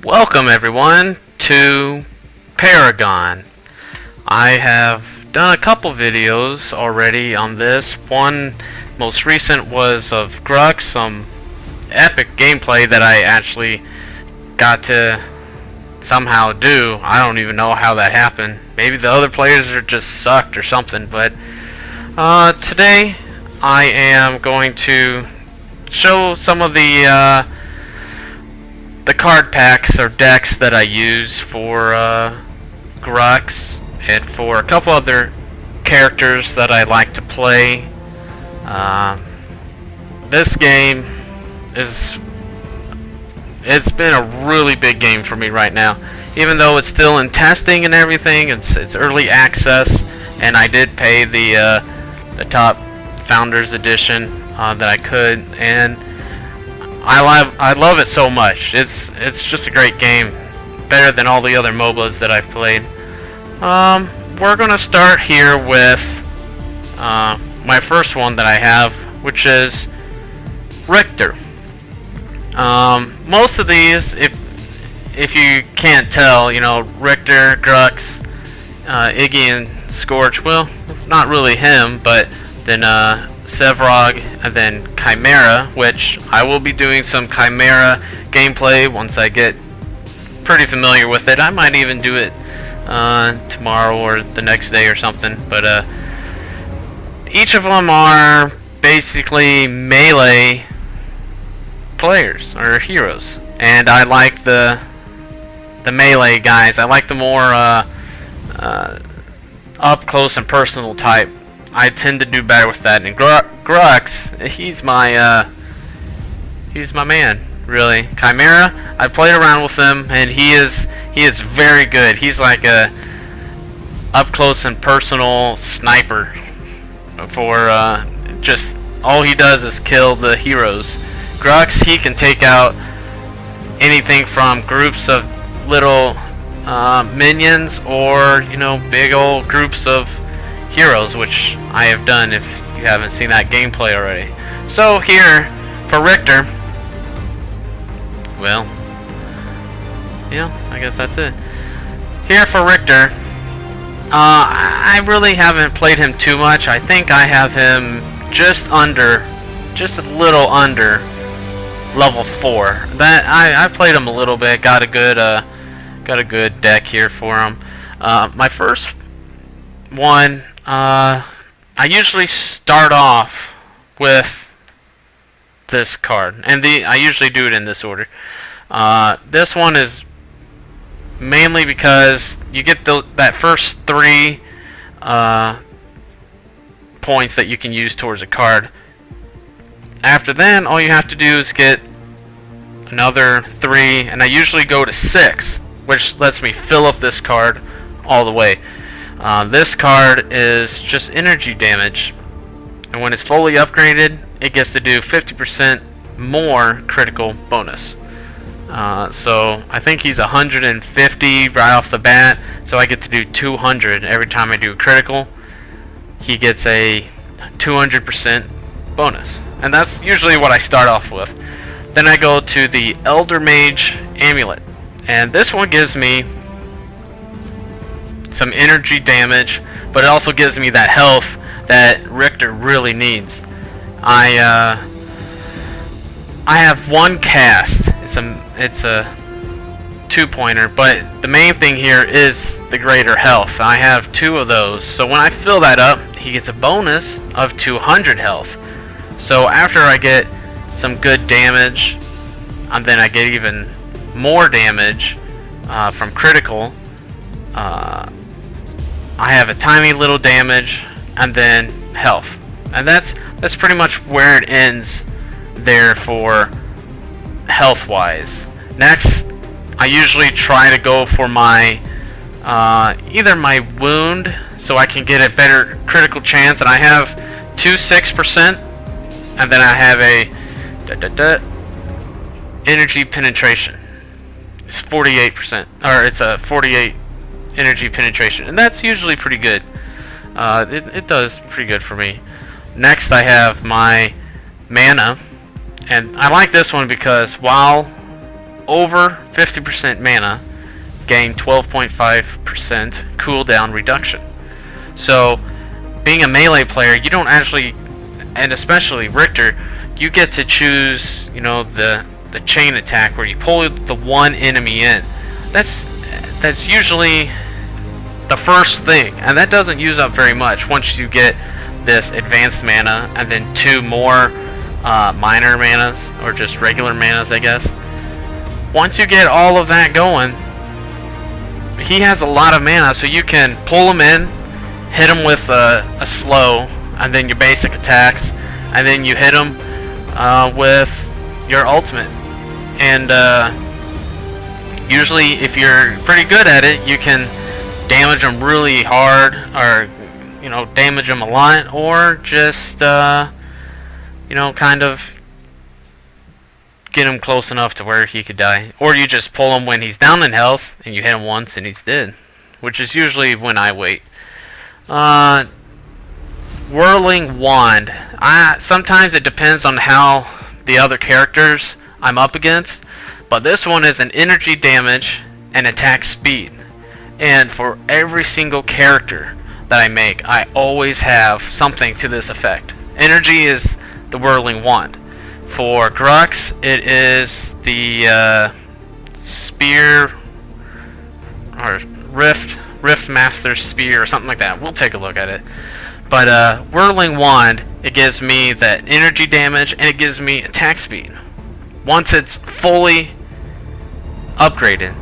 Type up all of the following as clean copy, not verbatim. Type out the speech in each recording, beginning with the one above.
Welcome everyone to Paragon. I have done a couple videos already on this. One most recent was of Grux, some epic gameplay that I actually got to somehow do. I don't even know how that happened. Maybe the other players are just sucked or something, but today I am going to show some of the card packs or decks that I use for Grux and for a couple other characters that I like to play. This game it's been a really big game for me right now. Even though it's still in testing and everything, it's early access, and I did pay the top Founders Edition that I could, and I love it so much. It's just a great game, better than all the other MOBAs that I've played. We're gonna start here with my first one that I have, which is Riktor. Most of these, if you can't tell, you know, Riktor, Grux, Iggy and Scorch, well, not really him, but then Sevrog, and then Khaimera, which I will be doing some Khaimera gameplay once I get pretty familiar with it. I might even do it tomorrow or the next day or something, but each of them are basically melee players or heroes, and I like the melee guys. I like the more up close and personal type. I tend to do better with that. And Grux, he's my man, really. Khaimera, I played around with him, and he is very good. He's like a up close and personal sniper. For just all he does is kill the heroes. Grux, he can take out anything from groups of little minions, or big old groups of heroes, which I have done if you haven't seen that gameplay already. So here for Riktor, well, yeah, I guess that's it. Here for Riktor, I really haven't played him too much. I think I have him just a little under level 4. That I played him a little bit, got a good deck here for him. My first one, I usually start off with this card, and I usually do it in this order. This one is mainly because you get that first 3 points that you can use towards a card. After then, all you have to do is get another 3, and I usually go to 6, which lets me fill up this card all the way. This card is just energy damage, and when it's fully upgraded, it gets to do 50% more critical bonus. So I think he's 150 right off the bat, so I get to do 200 every time I do a critical. He gets a 200% bonus, and that's usually what I start off with. Then I go to the Elder Mage Amulet, and this one gives me some energy damage, but it also gives me that health that Riktor really needs. I have one cast. It's a 2-pointer, but the main thing here is the greater health. I have 2 of those, so when I fill that up, he gets a bonus of 200 health. So after I get some good damage, and then I get even more damage from critical, I have a tiny little damage and then health, and that's pretty much where it ends there for health wise. Next, I usually try to go for my either my wound, so I can get a better critical chance, and I have 6%, and then I have a energy penetration. It's 48%, or it's a 48 energy penetration, and that's usually pretty good. It does pretty good for me. Next, I have my mana, and I like this one because while over 50% mana, gain 12.5% cooldown reduction. So, being a melee player, you don't actually, and especially Riktor, you get to choose, you know, the chain attack where you pull the one enemy in. That's usually the first thing, and that doesn't use up very much once you get this advanced mana and then 2 more minor manas, or just regular manas, I guess. Once you get all of that going, he has a lot of mana, so you can pull him in, hit him with a slow, and then your basic attacks, and then you hit him with your ultimate. And usually, if you're pretty good at it, you can damage him really hard, or you know, damage him a lot, or just you know, kind of get him close enough to where he could die. Or you just pull him when he's down in health, and you hit him once and he's dead, which is usually when I wait. Whirling Wand. Sometimes it depends on how the other characters I'm up against, but this one is an energy damage and attack speed. And for every single character that I make, I always have something to this effect. Energy is the Whirling Wand. For Grux, it is the Spear, or Rift Master Spear, or something like that. We'll take a look at it. But Whirling Wand, it gives me that energy damage, and it gives me attack speed. Once it's fully upgraded,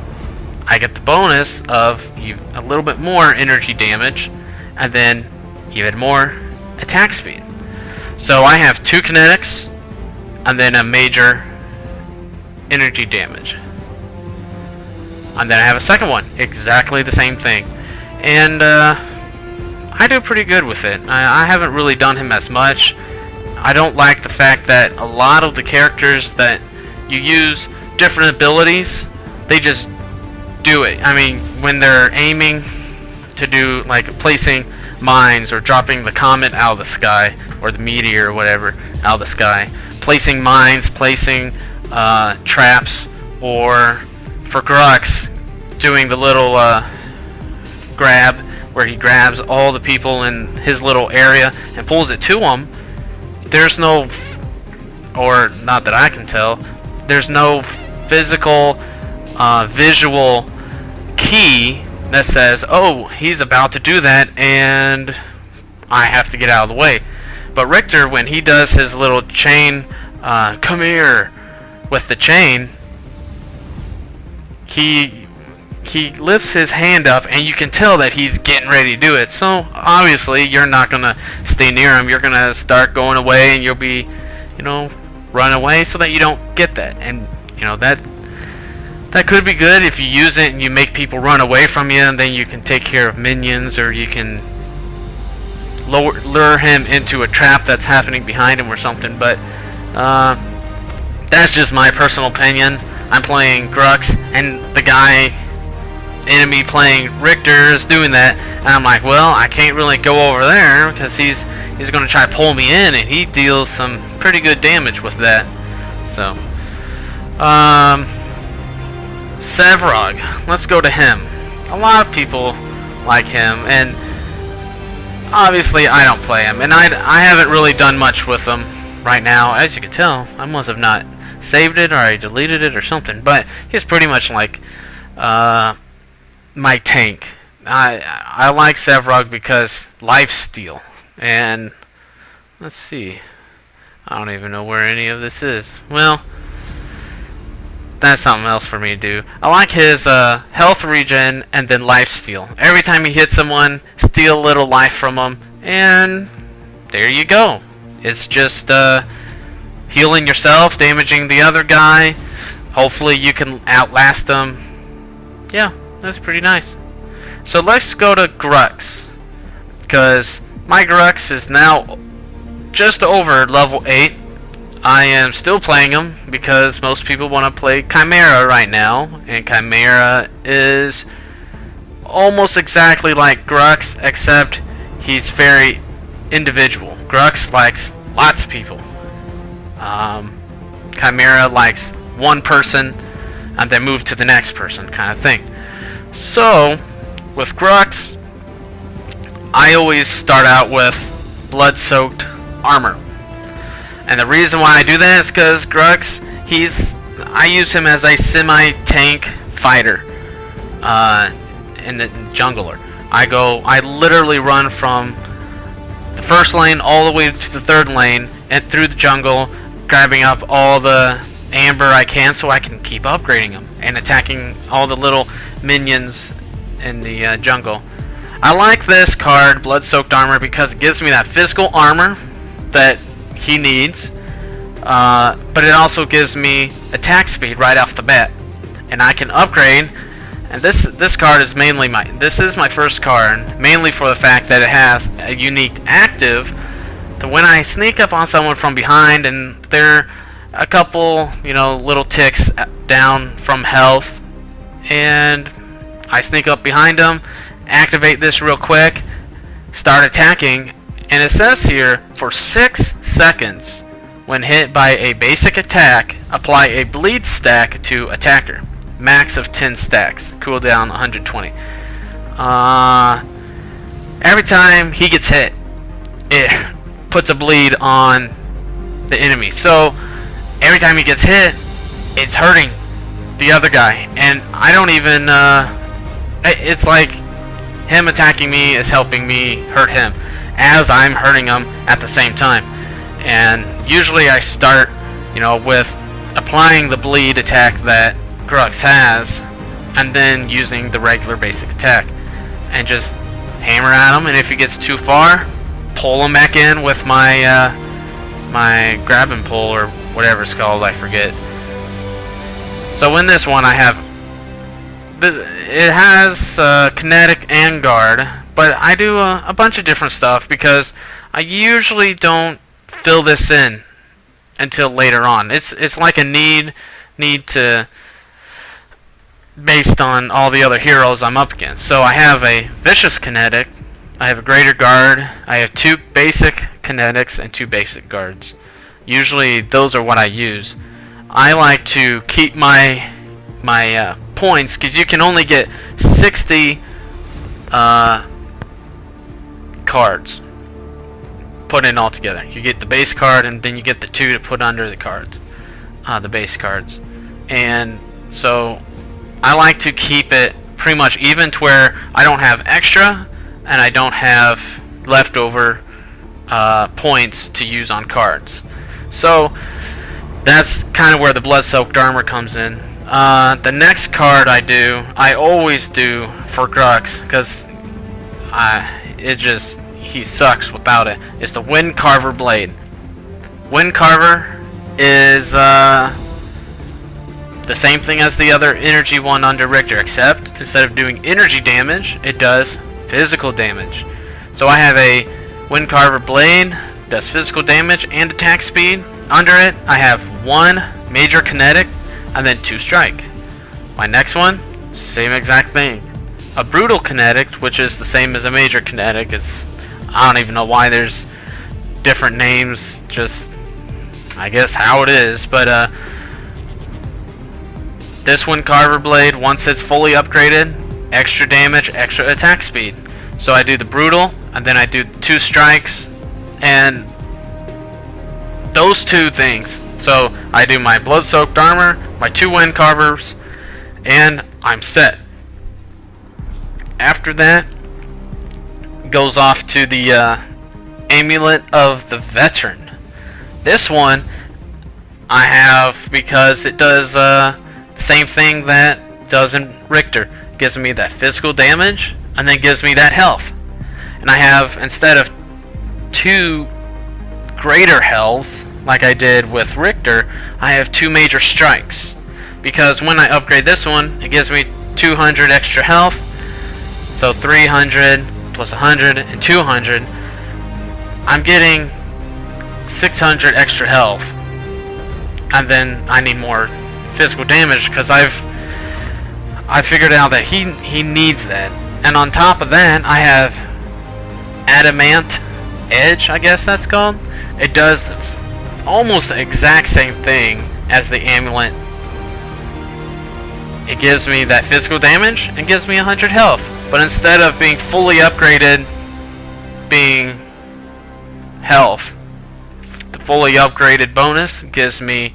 I get the bonus of a little bit more energy damage, and then even more attack speed. So I have 2 kinetics, and then a major energy damage. And then I have a second one, exactly the same thing. And I do pretty good with it. I haven't really done him as much. I don't like the fact that a lot of the characters that you use different abilities, they just do it. I mean, when they're aiming to do, like, placing mines or dropping the comet out of the sky, or the meteor or whatever out of the sky, placing mines, placing traps, or for Grux, doing the little grab where he grabs all the people in his little area and pulls it to him. There's no, or not that I can tell, there's no physical visual key that says, oh, he's about to do that and I have to get out of the way. But Riktor, when he does his little chain, come here, with the chain, he lifts his hand up and you can tell that he's getting ready to do it. So obviously you're not gonna stay near him. You're gonna start going away, and you'll be, you know, run away so that you don't get that. And you know, that could be good if you use it and you make people run away from you, and then you can take care of minions, or you can lure him into a trap that's happening behind him or something. But that's just my personal opinion. I'm playing Grux, and the enemy playing Riktor is doing that, and I'm like, well, I can't really go over there because he's going to try to pull me in, and he deals some pretty good damage with that. So, Sevrog, let's go to him. A lot of people like him, and obviously I don't play him, and I haven't really done much with him right now. As you can tell, I must have not saved it, or I deleted it or something, but he's pretty much like my tank. I like Sevrog because lifesteal, and let's see, I don't even know where any of this is. Well, that's something else for me to do. I like his health regen and then lifesteal. Every time he hits someone, steal a little life from them, and there you go. It's just healing yourself, damaging the other guy. Hopefully you can outlast them. Yeah, that's pretty nice. So let's go to Grux, because my Grux is now just over level 8. I am still playing him because most people want to play Khaimera right now, and Khaimera is almost exactly like Grux, except he's very individual. Grux likes lots of people. Khaimera likes one person, and then move to the next person kind of thing. So with Grux, I always start out with blood-soaked armor. And the reason why I do that is because Grux, I use him as a semi-tank fighter in the jungler. I literally run from the first lane all the way to the third lane and through the jungle, grabbing up all the amber I can so I can keep upgrading them and attacking all the little minions in the jungle. I like this card, Blood-Soaked Armor, because it gives me that physical armor that he needs, but it also gives me attack speed right off the bat, and I can upgrade. And this card is mainly this is my first card, mainly for the fact that it has a unique active. So when I sneak up on someone from behind and they're a couple, little ticks down from health, and I sneak up behind them, activate this real quick, start attacking, and it says here, for 6 seconds, when hit by a basic attack, apply a bleed stack to attacker. Max of 10 stacks. Cooldown 120. Every time he gets hit, it puts a bleed on the enemy. So every time he gets hit, it's hurting the other guy. And I don't even... it's like him attacking me is helping me hurt him, as I'm hurting him at the same time. And usually I start, with applying the bleed attack that Grux has, and then using the regular basic attack, and just hammer at him. And if he gets too far, pull him back in with my my grab and pull, or whatever it's called, I forget. So in this one, it has kinetic and guard, but I do a bunch of different stuff because I usually don't fill this in until later on. It's like a need to, based on all the other heroes I'm up against. So I have a vicious kinetic, I have a greater guard, I have 2 basic kinetics and 2 basic guards. Usually those are what I use. I like to keep my points, because you can only get 60 cards put in all together. You get the base card, and then you get the 2 to put under the cards, the base cards. And so I like to keep it pretty much even to where I don't have extra and I don't have leftover points to use on cards. So that's kind of where the Blood-Soaked Armor comes in. The next card I always do for Grux, because he sucks without it, is the Wind Carver Blade. Wind Carver is the same thing as the other energy one under Riktor, except instead of doing energy damage, it does physical damage. So I have a Wind Carver Blade, does physical damage and attack speed. Under it, I have 1 major kinetic and then 2 strike. My next one, same exact thing. A brutal kinetic, which is the same as a major kinetic. I don't even know why there's different names, just I guess how it is, but this Wind Carver Blade, once it's fully upgraded, extra damage, extra attack speed. So I do the brutal, and then I do 2 strikes, and those 2 things. So I do my Blood-Soaked Armor, my 2 Wind Carvers, and I'm set. After that, goes off to the Amulet of the Veteran. This one I have because it does the same thing that does in Riktor. Gives me that physical damage and then gives me that health. And I have, instead of 2 greater health like I did with Riktor, I have 2 major strikes. Because when I upgrade this one, it gives me 200 extra health. So 300 plus 100 and 200. I'm getting 600 extra health. And then I need more physical damage because I figured out that he needs that. And on top of that, I have Adamant Edge, I guess that's called. It does almost the exact same thing as the Amulet it gives me that physical damage and gives me 100 health. But instead of being fully upgraded, being health, the fully upgraded bonus gives me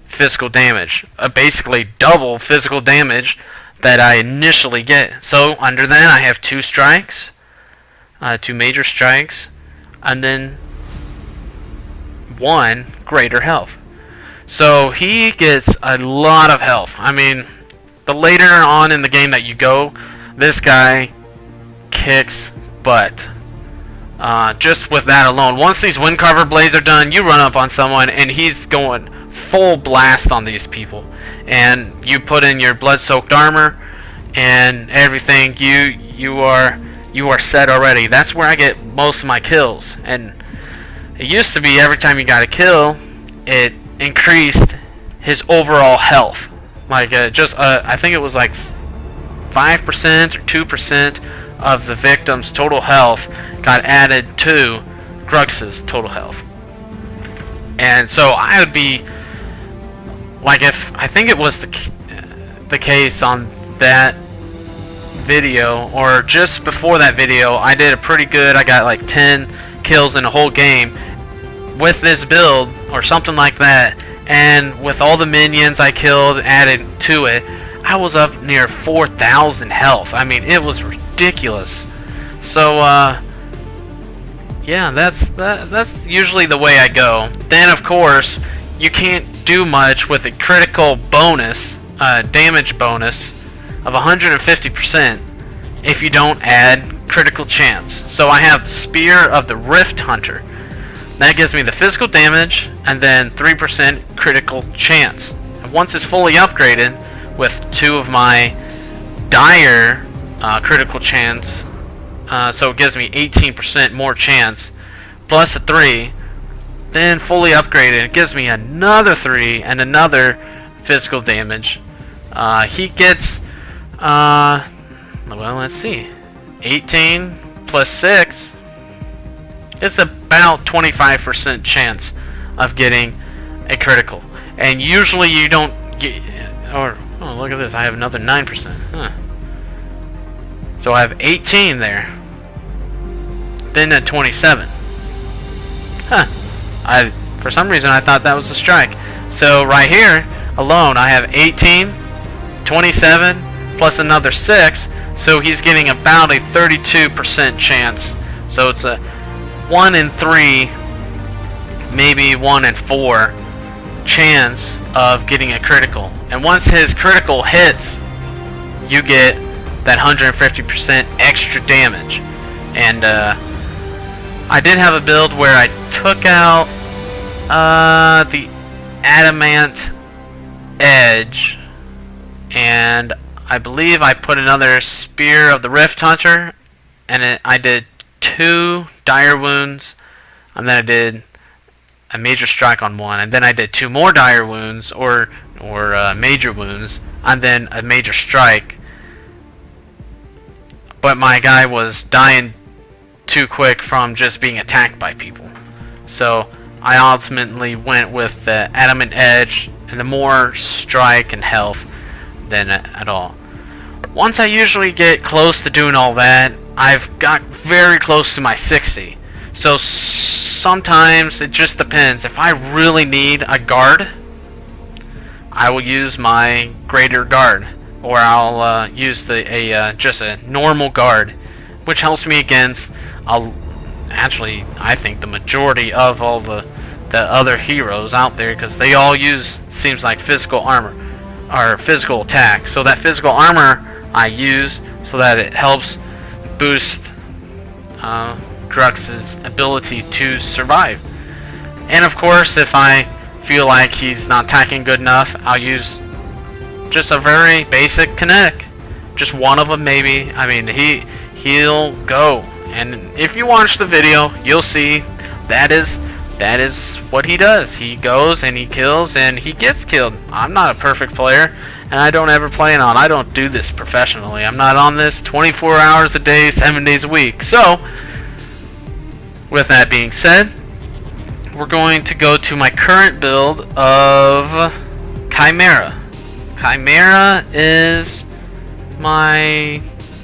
physical damage. Basically double physical damage that I initially get. So under that I have 2 strikes, 2 major strikes, and then 1 greater health. So he gets a lot of health. I mean, the later on in the game that you go, this guy kicks butt. Just with that alone. Once these wind carver blades are done, you run up on someone and he's going full blast on these people. And you put in your blood-soaked armor and everything. You are set already. That's where I get most of my kills. And it used to be every time you got a kill, it increased his overall health. Like I think it was like 5% or 2% of the victim's total health got added to Grux's total health. And so I would be like, if I think it was the case on that video, or just before that video, I did a pretty good, I got like 10 kills in a whole game with this build or something like that, and with all the minions I killed added to it, I was up near 4,000 health. I mean, it was ridiculous. So yeah, that's usually the way I go. Then of course you can't do much with a critical bonus, damage bonus of 150% if you don't add critical chance. So I have the Spear of the Rift Hunter. That gives me the physical damage and then 3% critical chance. And once it's fully upgraded with 2 of my dire critical chance, so it gives me 18% more chance, plus a 3, then fully upgraded, it gives me another 3 and another physical damage. He gets, well, let's see, 18 plus 6, it's about 25% chance of getting a critical. And usually you don't get, or, oh, look at this, I have another 9%. Huh. So I have 18 there. Then at 27. Huh. For some reason I thought that was a strike. So right here alone I have 18, 27, plus another 6. So he's getting about a 32% chance. So it's a 1 in 3, maybe 1 in 4 chance of getting a critical. And once his critical hits, you get that 150% extra damage. And I did have a build where I took out the adamant edge, and I believe I put another Spear of the Rift Hunter, and I did 2 dire wounds, and then I did a major strike on 1, and then I did 2 more dire wounds or major wounds, and then a major strike. But my guy was dying too quick from just being attacked by people. So I ultimately went with the adamant edge and the more strike and health than at all. Once I usually get close to doing all that, I've got very close to my 60. So sometimes it just depends. If I really need a guard, I will use my greater guard, or I'll use just a normal guard, which helps me against actually I think the majority of all the other heroes out there, because they all use, seems like, physical armor or physical attack. So that physical armor I use so that it helps boost Grux's ability to survive. And of course, if I feel like he's not attacking good enough, I'll use just a very basic kinetic, just one of them maybe. I mean, he'll go, and if you watch the video, you'll see that is what he does. He goes and he kills and he gets killed. I'm not a perfect player, and I don't ever plan on. I don't do this professionally. I'm not on this 24 hours a day, 7 days a week. So, with that being said, we're going to go to my current build of Khaimera. Khaimera is my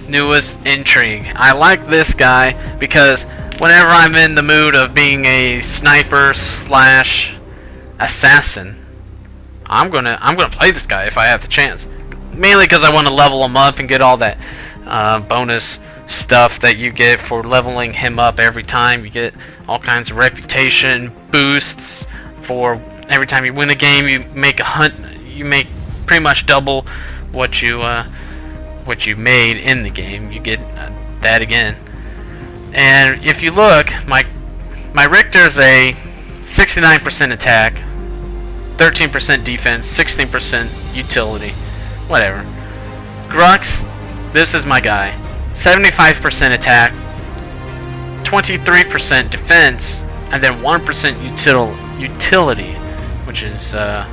newest intrigue. I like this guy because whenever I'm in the mood of being a sniper slash assassin, I'm gonna play this guy if I have the chance. Mainly because I want to level him up and get all that bonus stuff that you get for leveling him up every time. You get all kinds of reputation boosts for every time you win a game. You make pretty much double what you made in the game. You get that again. And if you look, my Riktor's a 69% attack, 13% defense, 16% utility, whatever. Grux, this is my guy. 75% attack, 23% defense, and then 1% utility, which is I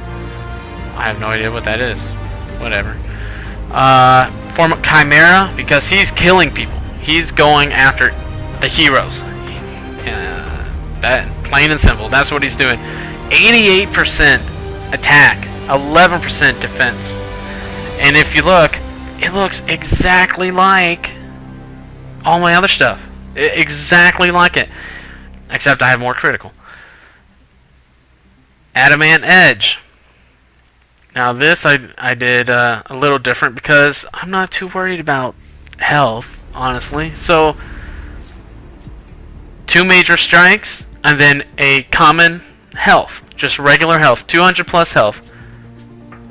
have no idea what that is. Whatever. For Khaimera, because he's killing people. He's going after the heroes. That plain and simple. That's what he's doing. 88% attack, 11% defense, and if you look, it looks exactly like all my other stuff. Exactly like it, except I have more critical. Adamant Edge. Now this I did a little different because I'm not too worried about health, honestly. So 2 major strikes and then a common health, just regular health, 200 plus health,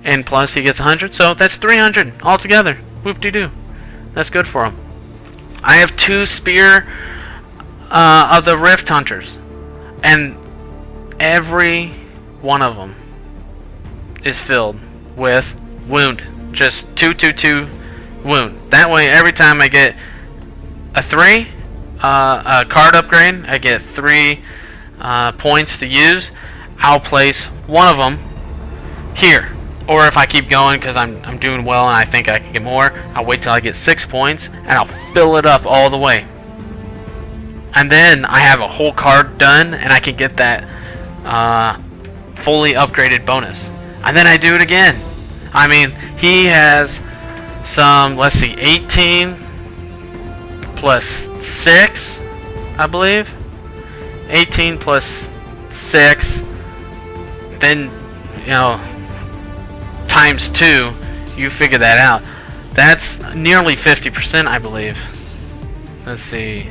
and plus he gets 100, so that's 300 altogether. Whoop-de-doo. That's good for him. I have 2 spear of the Rift Hunters, and every one of them is filled with wound. Just 222 wound. That way, every time I get a 3 a card upgrade, I get 3 points to use. I'll place one of them here, or if I keep going because I'm doing well and I think I can get more, I'll wait till I get 6 points and I'll fill it up all the way, and then I have a whole card done and I can get that fully upgraded bonus, and then I do it again. I mean, he has some, let's see, 18 plus 6, I believe. 18 plus 6, then, you know, times 2, you figure that out. That's nearly 50%, I believe. Let's see.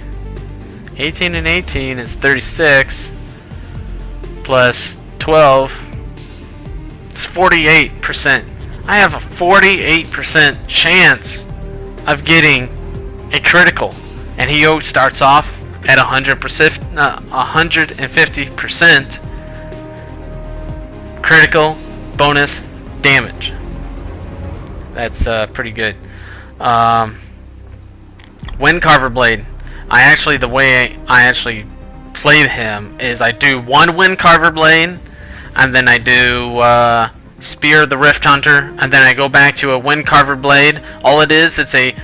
18 and 18 is 36, plus 12, it's 48%. I have a 48% chance of getting a critical, and he always starts off at 150% critical bonus damage. That's pretty good. Wind Carver Blade. The way I actually played him is I do 1 Wind Carver Blade, and then I do Spear the Rift Hunter, and then I go back to a Wind Carver Blade. All it is, it's a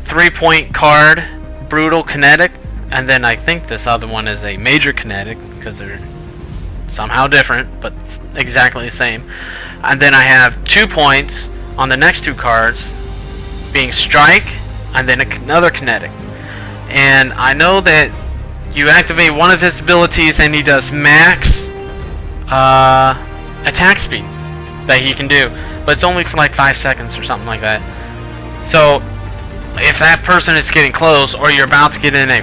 3-point card, Brutal Kinetic, and then I think this other one is a Major Kinetic because they're somehow different, but exactly the same. And then I have 2 points on the next 2 cards, being Strike and then another Kinetic. And I know that you activate one of his abilities and he does max attack speed that he can do, but it's only for like 5 seconds or something like that. So if that person is getting close, or you're about to get in a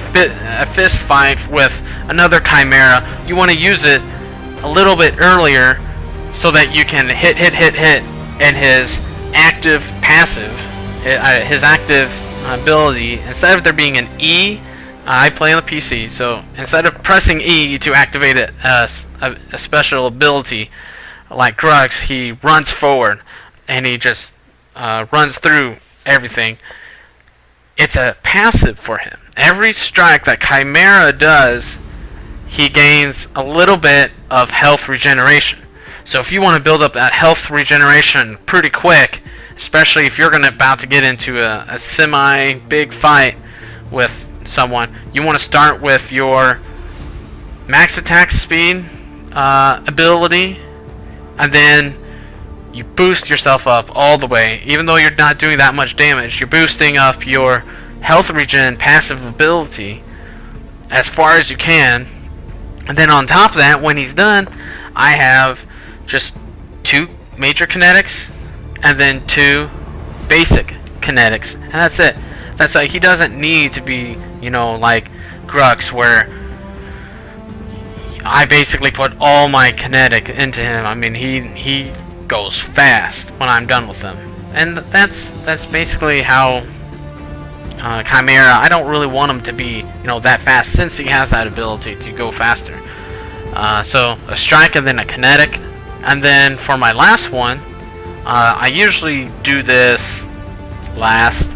fist fight with another Khaimera, you want to use it a little bit earlier so that you can hit, and his active passive, his active ability, instead of there being an E, I play on the PC, so instead of pressing E to activate a special ability like Grux, he runs forward and he just runs through everything. It's a passive for him. Every strike that Khaimera does, he gains a little bit of health regeneration. So if you want to build up that health regeneration pretty quick, especially if you're about to get into a semi-big fight with someone, you want to start with your max attack speed ability, and then you boost yourself up all the way. Even though you're not doing that much damage, you're boosting up your health regen passive ability as far as you can. And then on top of that, when he's done, I have just 2 major kinetics and then 2 basic kinetics, and that's it. That's like, he doesn't need to be, you know, like Grux, where I basically put all my kinetic into him. I mean, he goes fast when I'm done with him, and that's basically how Khaimera. I don't really want him to be, you know, that fast, since he has that ability to go faster. So a strike and then a kinetic, and then for my last one, I usually do this last,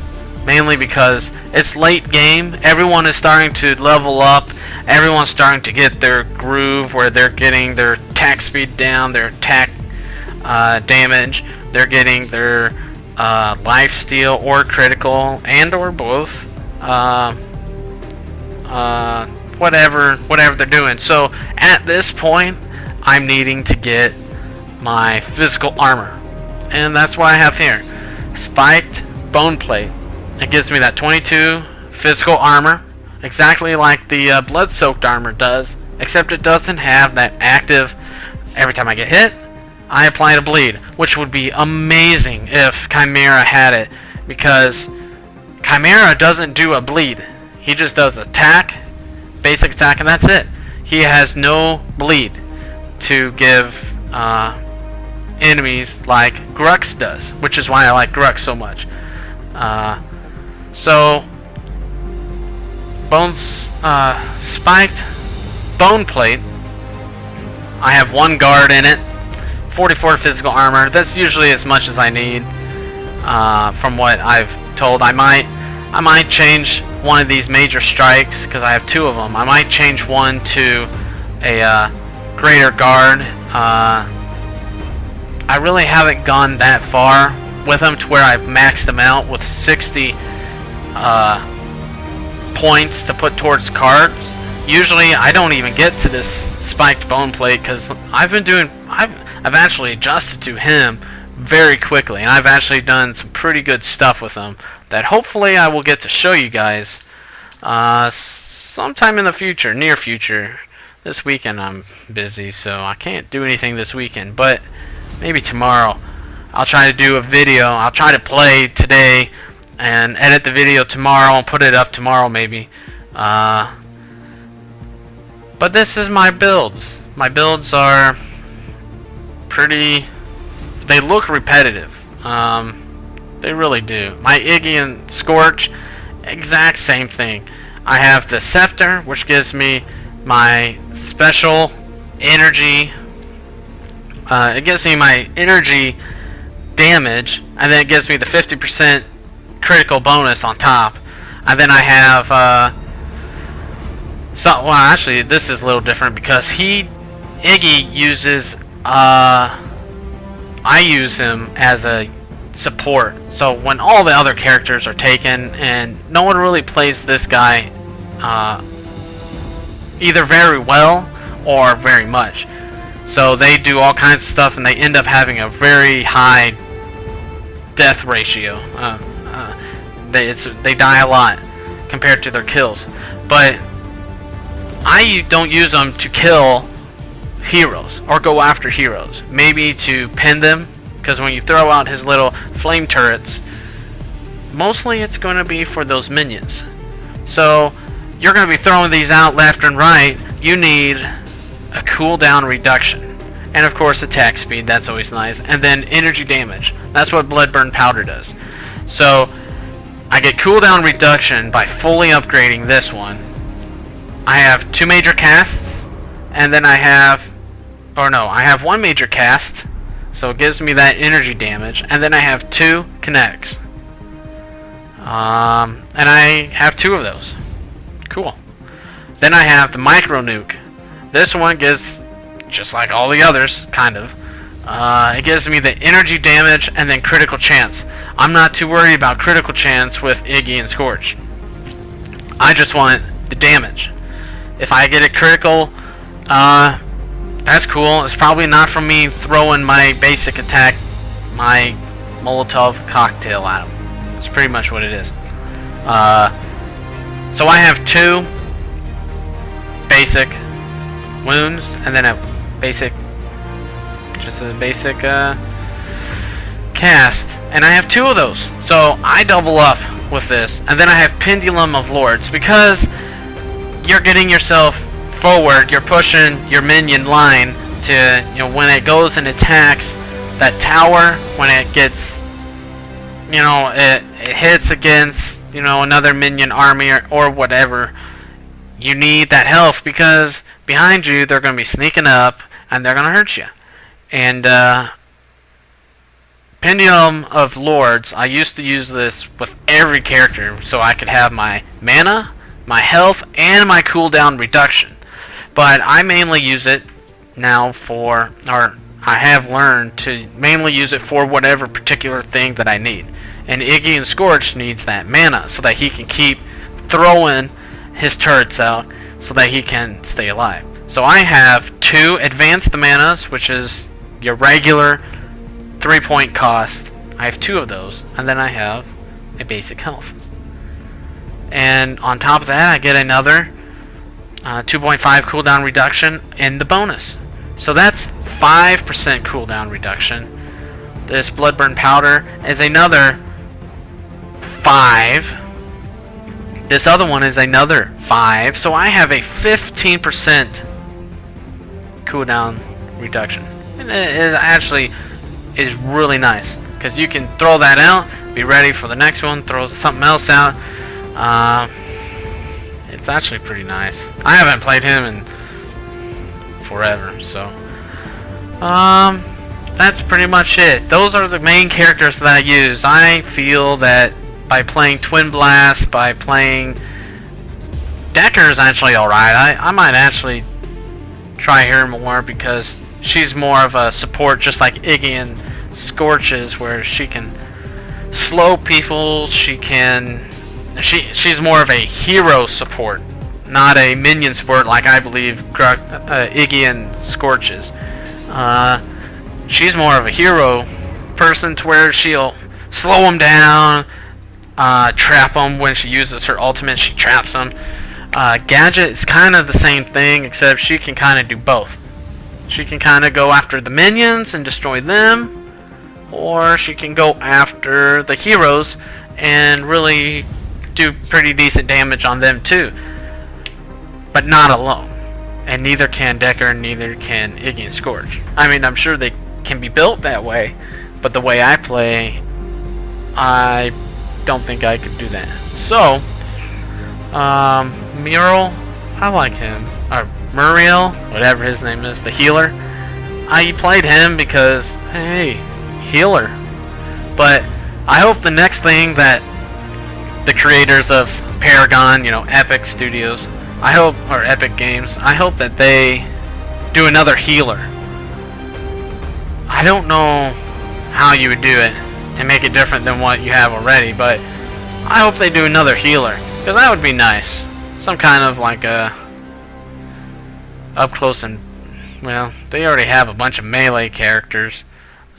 mainly because it's late game. Everyone is starting to level up. Everyone's starting to get their groove where they're getting their attack speed down, their attack damage. They're getting their life steal or critical, and or both. Whatever they're doing. So at this point, I'm needing to get my physical armor, and that's what I have here. Spiked bone plate. It gives me that 22 physical armor, exactly like the blood-soaked armor does, except it doesn't have that active, every time I get hit, I apply a bleed, which would be amazing if Khaimera had it, because Khaimera doesn't do a bleed. He just does attack, basic attack, and that's it. He has no bleed to give enemies like Grux does, which is why I like Grux so much. So bones, spiked bone plate. I have 1 guard in it, 44 physical armor. That's usually as much as I need, from what I've told. I might change one of these major strikes, because I have 2 of them. I might change one to a greater guard. I really haven't gone that far with them to where I've maxed them out with 60 points to put towards cards. Usually I don't even get to this spiked bone plate, because I've actually adjusted to him very quickly, and I've actually done some pretty good stuff with him that hopefully I will get to show you guys sometime in the future, near future. This weekend I'm busy, so I can't do anything this weekend, but maybe tomorrow I'll try to do a video. I'll try to play today and edit the video tomorrow and put it up tomorrow maybe. But this is my builds. My builds are pretty, they look repetitive. They really do. My Iggy and Scorch, exact same thing. I have the Scepter, which gives me my special energy. It gives me my energy damage, and then it gives me the 50% critical bonus on top. And then I have well, actually this is a little different, because Iggy uses I use him as a support. So when all the other characters are taken, and no one really plays this guy either very well or very much, so they do all kinds of stuff, and they end up having a very high death ratio. They die a lot compared to their kills. But I don't use them to kill heroes or go after heroes. Maybe to pin them, because when you throw out his little flame turrets, mostly it's going to be for those minions. So you're going to be throwing these out left and right. You need a cooldown reduction, and of course attack speed. That's always nice. And then energy damage. That's what Bloodburn Powder does. So I get cooldown reduction by fully upgrading this one. I have 2 major casts, and then I have one major cast, so it gives me that energy damage, and then I have 2 kinetics. And I have 2 of those. Cool. Then I have the micro nuke. This one gives, just like all the others, kind of, it gives me the energy damage and then critical chance. I'm not too worried about critical chance with Iggy and Scorch. I just want the damage. If I get a critical That's cool. It's probably not from me throwing my basic attack, my Molotov cocktail at him. That's pretty much what it is. So I have 2 basic wounds, and then a basic, just a basic cast, and I have 2 of those. So I double up with this, and then I have Pendulum of Lords, because you're getting yourself forward, you're pushing your minion line to, you know, when it goes and attacks that tower, when it gets, you know, it hits against, you know, another minion army or whatever, you need that health, because behind you they're going to be sneaking up and they're going to hurt you. And Pendulum of Lords, I used to use this with every character so I could have my mana, my health, and my cooldown reduction. But I mainly use it now for, or I have learned to mainly use it for whatever particular thing that I need. And Iggy and Scorch needs that mana so that he can keep throwing his turrets out so that he can stay alive. So I have 2 advanced manas, which is your regular 3-point cost. I have 2 of those, and then I have a basic health. And on top of that, I get another 2.5 cooldown reduction in the bonus. So that's 5% cooldown reduction. This Bloodburn Powder is another 5. This other one is another 5. So I have a 15% cooldown reduction. And it actually is really nice, because you can throw that out, be ready for the next one, throw something else out. It's actually pretty nice. I haven't played him in forever, so that's pretty much it. Those are the main characters that I use. I feel that by playing Twin Blast, by playing Decker is actually alright. I might actually try her more, because she's more of a support, just like Iggy and Scorch is, where she can slow people. She's more of a hero support, not a minion support like I believe Iggy and Scorch is. She's more of a hero person, to where she'll slow them down, trap them. When she uses her ultimate, she traps them. Gadget is kind of the same thing, except she can kind of do both. She can kind of go after the minions and destroy them, or she can go after the heroes and really do pretty decent damage on them too, but not alone. And neither can Decker, neither can Iggy and Scorch. I mean, I'm sure they can be built that way, but the way I play, I don't think I could do that. So Mural, I like him, or Muriel, whatever his name is, the healer. I played him because, hey, healer. But I hope the next thing that the creators of Paragon, you know, Epic Studios, I hope, or Epic Games, I hope that they do another healer. I don't know how you would do it to make it different than what you have already, but I hope they do another healer, because that would be nice. Some kind of like a up close and, well, they already have a bunch of melee characters,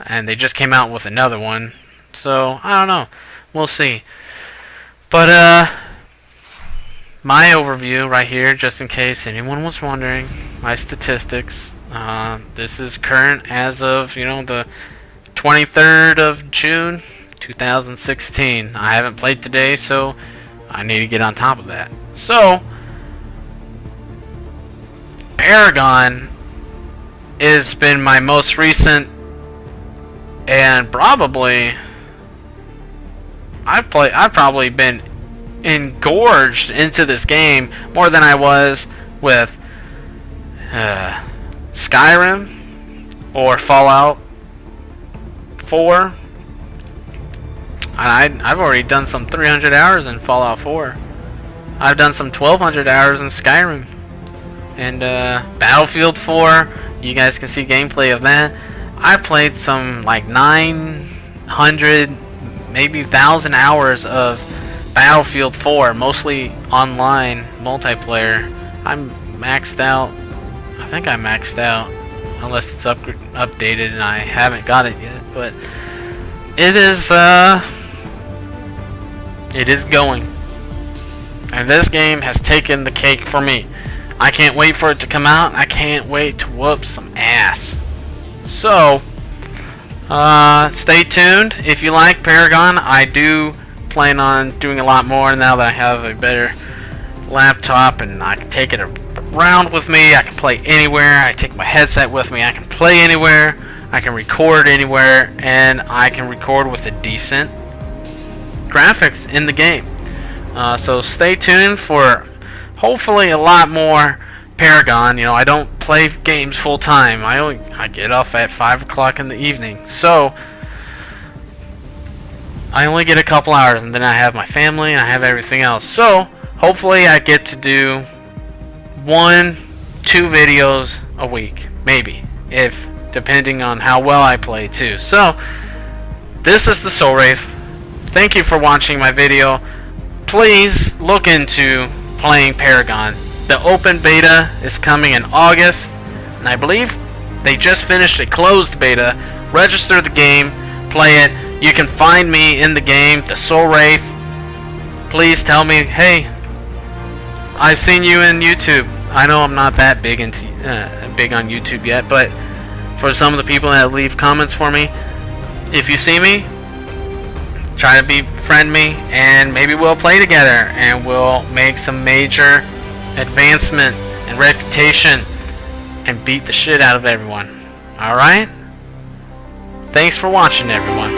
and they just came out with another one, so I don't know, we'll see. But my overview right here, just in case anyone was wondering, my statistics, this is current as of, you know, the 23rd of June 2016. I haven't played today, so I need to get on top of that. So Paragon has been my most recent, and probably I've probably been engorged into this game more than I was with Skyrim or Fallout 4. I've already done some 300 hours in Fallout 4. I've done some 1200 hours in Skyrim. And Battlefield 4, you guys can see gameplay of that. I've played some like 900, maybe 1,000 hours of Battlefield 4, mostly online multiplayer. I'm maxed out. I think I maxed out unless it's updated and I haven't got it yet. But it is going, and this game has taken the cake for me. I can't wait for it to come out. I can't wait to whoop some ass. So stay tuned. If you like Paragon, I do plan on doing a lot more now that I have a better laptop and I can take it around with me. I can play anywhere. I take my headset with me. I can play anywhere. I can record anywhere, and I can record with a decent graphics in the game. So stay tuned for hopefully a lot more Paragon. You know, I don't play games full time. I get off at 5 o'clock in the evening, so I only get a couple hours, and then I have my family and I have everything else. So hopefully I get to do 1-2 videos a week, maybe, if depending on how well I play too. So this is the Soul Wraith. Thank you for watching my video. Please look into playing Paragon. The open beta is coming in August, and I believe they just finished a closed beta. Register the game, play it. You can find me in the game, the Soul Wraith. Please tell me, hey, I've seen you in YouTube. I know I'm not that big on YouTube yet, but for some of the people that leave comments for me, if you see me, try to befriend me, and maybe we'll play together, and we'll make some major advancement and reputation and beat the shit out of everyone. Alright? Thanks for watching, everyone.